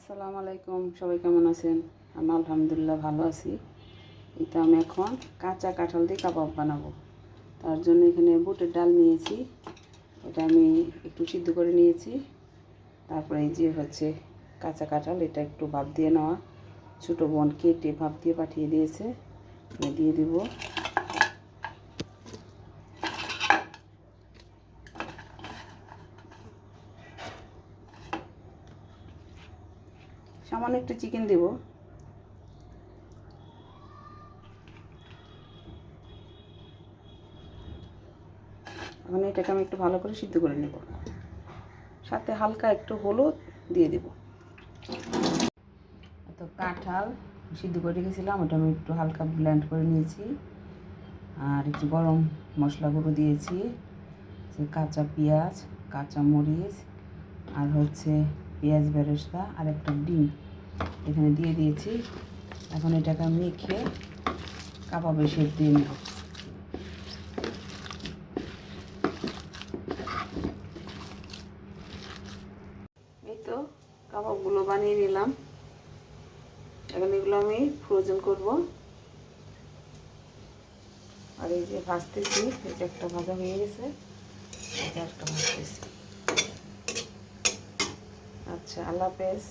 আসসালামু আলাইকুম, সবাই কেমন আছেন? আমি আলহামদুলিল্লাহ ভালো আছি। এটা আমি এখন কাঁচা কাঁঠাল দিয়ে কাবাব বানাবো। তার জন্য এখানে বুটের ডাল নিয়েছি, এটা আমি একটু সিদ্ধ করে নিয়েছি। তারপরে এই যে হচ্ছে কাঁচা কাঁঠাল, এটা একটু ভাপ দিয়ে নেওয়া, ছোটো বোন কেটে ভাপ দিয়ে পাঠিয়ে দিয়েছে, দিয়ে দিব। সামান্য একটু চিকেন দেব। এখন এটাকে আমি একটু ভালো করে সিদ্ধ করে নেব, সাথে হালকা একটু হলুদ দিয়ে দেব। তো কাঁঠাল সিদ্ধ করে রেখেছিলাম, ওটা আমি একটু হালকা ব্লেন্ড করে নিয়েছি। আর একটু গরম মশলা গুঁড়ো দিয়েছি, যে কাঁচা পেঁয়াজ, কাঁচা মরিচ, আর হচ্ছে পেঁয়াজ বেরেস্তা, আর একটা ডিম এখানে দিয়ে দিয়েছি। এখন এটাকে মেখে কাবাবের শেপ দিয়ে নেব। এই তো কাবাবগুলো বানিয়ে নিলাম, এখন এগুলো আমি ফ্রোজেন করব। আর এই যে ভাজতেছি, এই যে একটা ভাজা হয়ে গেছে, এটা একটা ভাজতেছি। আচ্ছা, আল্লাহ হাফেজ।